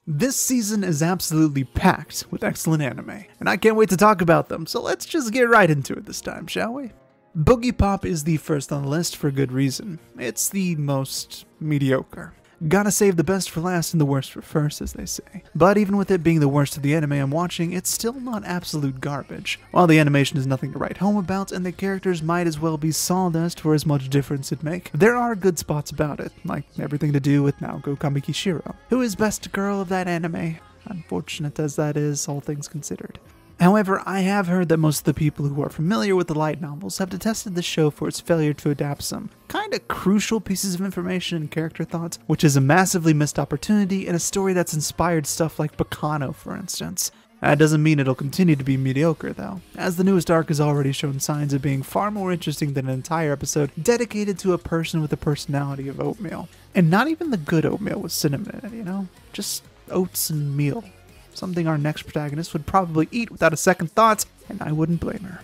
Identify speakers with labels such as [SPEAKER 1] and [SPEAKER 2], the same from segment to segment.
[SPEAKER 1] This season is absolutely packed with excellent anime, and I can't wait to talk about them, so let's just get right into it this time, shall we? Boogiepop is the first on the list for good reason. It's the most mediocre. Gotta save the best for last and the worst for first, as they say. But even with it being the worst of the anime I'm watching, it's still not absolute garbage. While the animation is nothing to write home about, and the characters might as well be sawdust for as much difference it make, there are good spots about it, like everything to do with Naoko Kamikishiro, who is best girl of that anime, unfortunate as that is, all things considered. However, I have heard that most of the people who are familiar with the light novels have detested the show for its failure to adapt some kinda crucial pieces of information and character thoughts, which is a massively missed opportunity in a story that's inspired stuff like Bacano, for instance. That doesn't mean it'll continue to be mediocre, though, as the newest arc has already shown signs of being far more interesting than an entire episode dedicated to a person with the personality of oatmeal. And not even the good oatmeal with cinnamon in it, you know? Just oats and meal. Something our next protagonist would probably eat without a second thought, and I wouldn't blame her.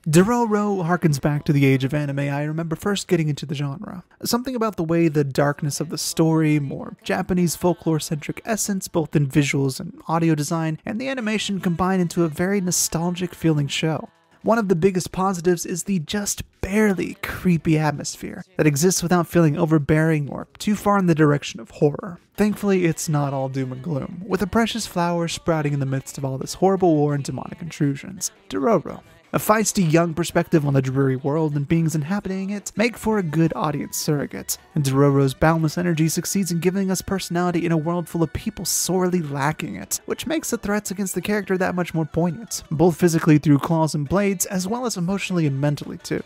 [SPEAKER 1] Dororo harkens back to the age of anime I remember first getting into the genre. Something about the way the darkness of the story, more Japanese folklore-centric essence both in visuals and audio design, and the animation combine into a very nostalgic feeling show. One of the biggest positives is the just barely creepy atmosphere that exists without feeling overbearing or too far in the direction of horror. Thankfully, it's not all doom and gloom, with a precious flower sprouting in the midst of all this horrible war and demonic intrusions. Dororo. A feisty young perspective on the dreary world and beings inhabiting it make for a good audience surrogate, and Dororo's boundless energy succeeds in giving us personality in a world full of people sorely lacking it, which makes the threats against the character that much more poignant, both physically through claws and blades, as well as emotionally and mentally too.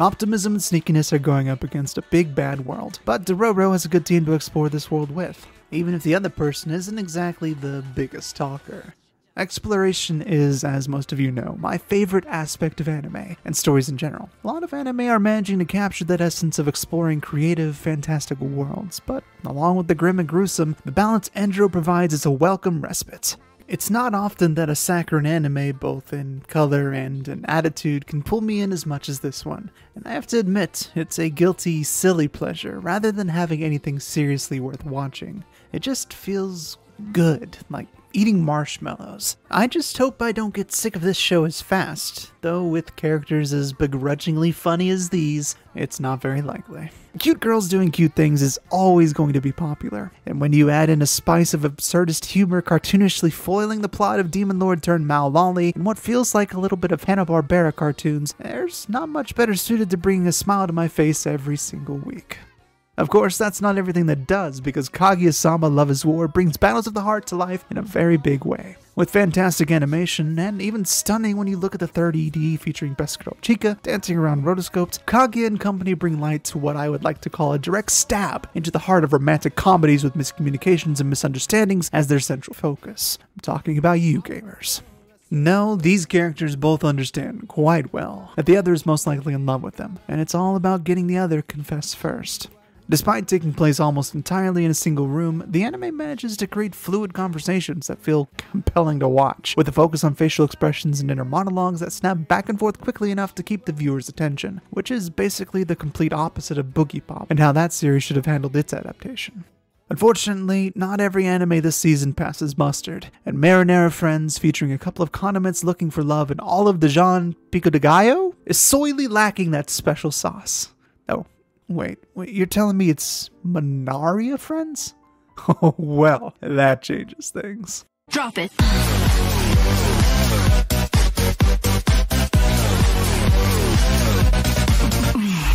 [SPEAKER 1] Optimism and sneakiness are going up against a big bad world, but Dororo has a good team to explore this world with, even if the other person isn't exactly the biggest talker. Exploration is, as most of you know, my favorite aspect of anime, and stories in general. A lot of anime are managing to capture that essence of exploring creative, fantastical worlds, but along with the grim and gruesome, the balance Endro provides is a welcome respite. It's not often that a saccharine anime, both in color and in attitude, can pull me in as much as this one, and I have to admit, it's a guilty, silly pleasure rather than having anything seriously worth watching. It just feels good, like eating marshmallows. I just hope I don't get sick of this show as fast, though with characters as begrudgingly funny as these, it's not very likely. Cute girls doing cute things is always going to be popular, and when you add in a spice of absurdist humor cartoonishly foiling the plot of Demon Lord turned Malolly and what feels like a little bit of Hanna-Barbera cartoons, there's not much better suited to bringing a smile to my face every single week. Of course, that's not everything that does, because Kaguya-sama Love is War brings Battles of the Heart to life in a very big way. With fantastic animation, and even stunning when you look at the third ED featuring Best Girl Chica dancing around rotoscopes, Kaguya and company bring light to what I would like to call a direct stab into the heart of romantic comedies with miscommunications and misunderstandings as their central focus. I'm talking about you gamers. No, these characters both understand quite well that the other is most likely in love with them, and it's all about getting the other confessed first. Despite taking place almost entirely in a single room, the anime manages to create fluid conversations that feel compelling to watch, with a focus on facial expressions and inner monologues that snap back and forth quickly enough to keep the viewer's attention, which is basically the complete opposite of Boogiepop and how that series should have handled its adaptation. Unfortunately, not every anime this season passes mustard, and Marinara Friends, featuring a couple of condiments looking for love in all of the genre pico de gallo, is sorely lacking that special sauce. Oh. Wait, you're telling me it's Manaria Friends? Oh, well, that changes things.
[SPEAKER 2] Drop it.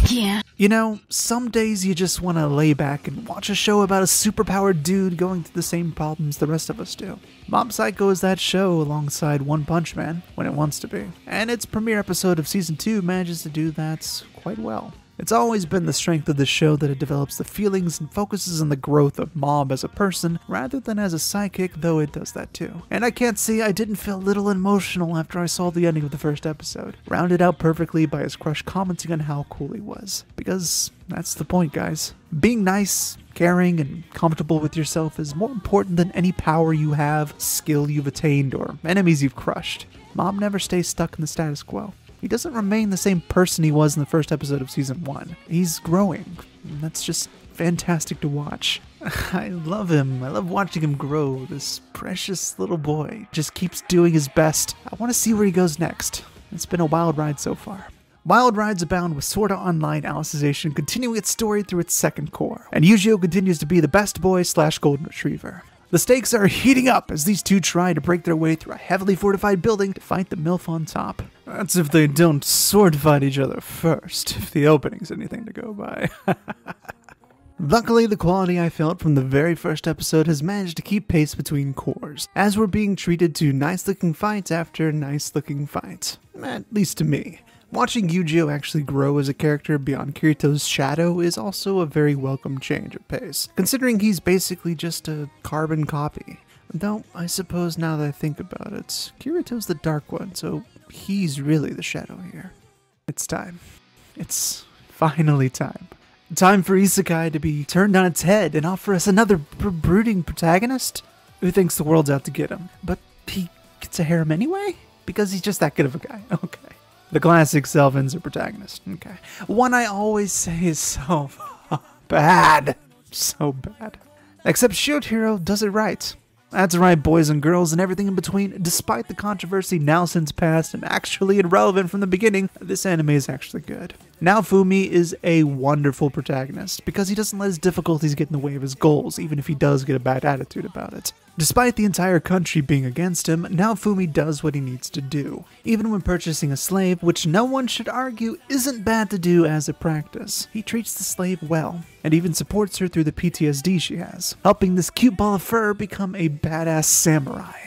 [SPEAKER 2] Yeah.
[SPEAKER 1] You know, some days you just want to lay back and watch a show about a superpowered dude going through the same problems the rest of us do. Mob Psycho is that show alongside One Punch Man when it wants to be, and its premiere episode of Season 2 manages to do that quite well. It's always been the strength of the show that it develops the feelings and focuses on the growth of Mob as a person rather than as a psychic, though it does that too. And I can't say I didn't feel a little emotional after I saw the ending of the first episode, rounded out perfectly by his crush commenting on how cool he was. Because that's the point, guys. Being nice, caring, and comfortable with yourself is more important than any power you have, skill you've attained, or enemies you've crushed. Mob never stays stuck in the status quo. He doesn't remain the same person he was in the first episode of Season 1. He's growing. That's just fantastic to watch. I love him. I love watching him grow. This precious little boy just keeps doing his best. I want to see where he goes next. It's been a wild ride so far. Wild rides abound with Sword Art Online Alicization continuing its story through its second core, and Yu-Gi-Oh continues to be the best boy / golden retriever. The stakes are heating up as these two try to break their way through a heavily fortified building to fight the MILF on top. That's if they don't sword fight each other first, if the opening's anything to go by. Luckily, the quality I felt from the very first episode has managed to keep pace between cores, as we're being treated to nice-looking fights after nice-looking fights. At least to me. Watching Yu-Gi-Oh actually grow as a character beyond Kirito's shadow is also a very welcome change of pace, considering he's basically just a carbon copy. Though, I suppose now that I think about it, Kirito's the dark one, so he's really the shadow here. It's time. It's finally time. Time for Isekai to be turned on its head and offer us another brooding protagonist who thinks the world's out to get him. But he gets a harem anyway? Because he's just that good of a guy. Okay. The classic Selvin's protagonist. Okay. One I always say is so bad. So bad. Except Shotaro does it right. That's right, boys and girls and everything in between. Despite the controversy now since past and actually irrelevant from the beginning, this anime is actually good. Naofumi is a wonderful protagonist because he doesn't let his difficulties get in the way of his goals, even if he does get a bad attitude about it. Despite the entire country being against him, Naofumi does what he needs to do, even when purchasing a slave, which no one should argue isn't bad to do as a practice. He treats the slave well, and even supports her through the PTSD she has, helping this cute ball of fur become a badass samurai.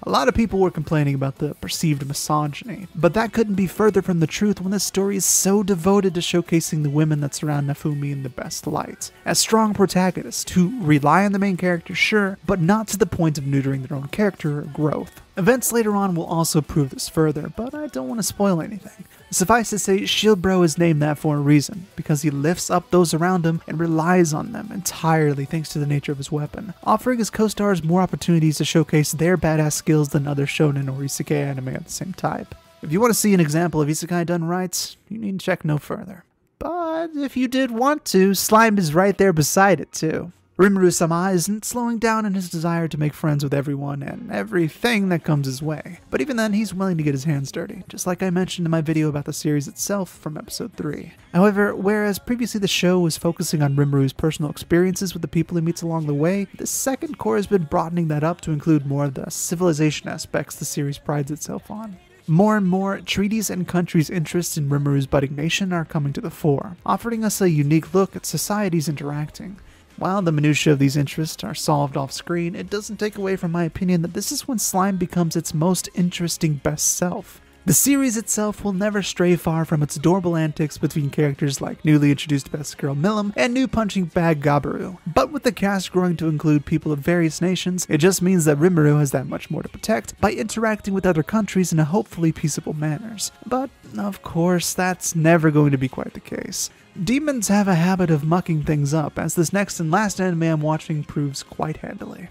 [SPEAKER 1] A lot of people were complaining about the perceived misogyny, but that couldn't be further from the truth when this story is so devoted to showcasing the women that surround Naofumi in the best light, as strong protagonists who rely on the main character, sure, but not to the point of neutering their own character or growth. Events later on will also prove this further, but I don't want to spoil anything. Suffice to say, Shield Bro is named that for a reason, because he lifts up those around him and relies on them entirely thanks to the nature of his weapon, offering his co-stars more opportunities to showcase their badass skills than other shonen or isekai anime of the same type. If you want to see an example of isekai done right, you need to check no further. But if you did want to, Slime is right there beside it too. Rimuru-sama isn't slowing down in his desire to make friends with everyone and everything that comes his way, but even then he's willing to get his hands dirty, just like I mentioned in my video about the series itself from episode 3. However, whereas previously the show was focusing on Rimuru's personal experiences with the people he meets along the way, the second core has been broadening that up to include more of the civilization aspects the series prides itself on. More and more, treaties and countries' interests in Rimuru's budding nation are coming to the fore, offering us a unique look at societies interacting. While the minutiae of these interests are solved off screen, it doesn't take away from my opinion that this is when Slime becomes its most interesting best self. The series itself will never stray far from its adorable antics between characters like newly introduced best girl Milim and new punching bag Gabiru. But with the cast growing to include people of various nations, it just means that Rimuru has that much more to protect by interacting with other countries in a hopefully peaceable manners. But, of course, that's never going to be quite the case. Demons have a habit of mucking things up, as this next and last anime I'm watching proves quite handily.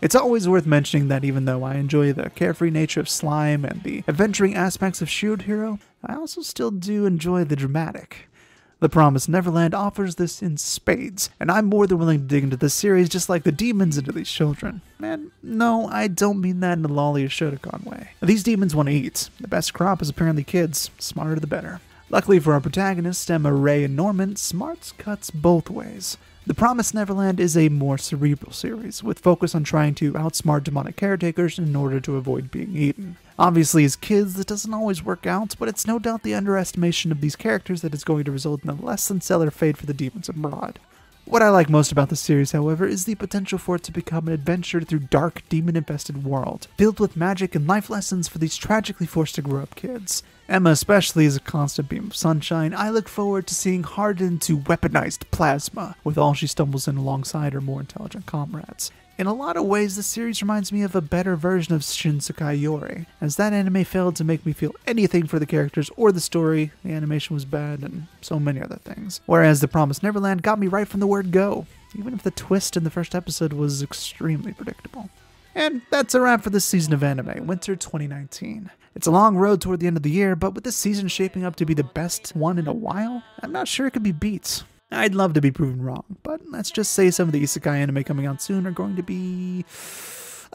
[SPEAKER 1] It's always worth mentioning that even though I enjoy the carefree nature of Slime and the adventuring aspects of Shield Hero, I also still do enjoy the dramatic. The Promised Neverland offers this in spades, and I'm more than willing to dig into this series just like the demons into these children. And no, I don't mean that in a lolly or Shotokan way. These demons want to eat. The best crop is apparently kids. Smarter the better. Luckily for our protagonists, Emma, Ray, and Norman, smarts cuts both ways. The Promised Neverland is a more cerebral series, with focus on trying to outsmart demonic caretakers in order to avoid being eaten. Obviously, as kids, this doesn't always work out, but it's no doubt the underestimation of these characters that is going to result in a less than stellar fate for the demons abroad. What I like most about the series, however, is the potential for it to become an adventure through dark, demon-infested world, filled with magic and life lessons for these tragically forced to grow up kids. Emma especially is a constant beam of sunshine. I look forward to seeing hardened to weaponized plasma, with all she stumbles in alongside her more intelligent comrades. In a lot of ways, the series reminds me of a better version of Shinsekai Yori, as that anime failed to make me feel anything for the characters or the story, the animation was bad, and so many other things. Whereas The Promised Neverland got me right from the word go, even if the twist in the first episode was extremely predictable. And that's a wrap for this season of anime, Winter 2019. It's a long road toward the end of the year, but with this season shaping up to be the best one in a while, I'm not sure it could be beat. I'd love to be proven wrong, but let's just say some of the isekai anime coming out soon are going to be,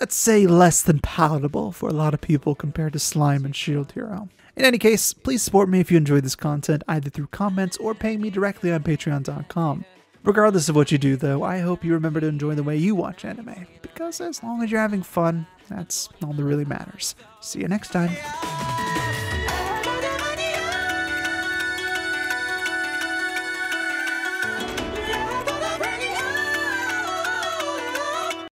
[SPEAKER 1] let's say, less than palatable for a lot of people compared to Slime and Shield Hero. In any case, please support me if you enjoy this content, either through comments or paying me directly on patreon.com. Regardless of what you do, though, I hope you remember to enjoy the way you watch anime, because as long as you're having fun, that's all that really matters. See you next time.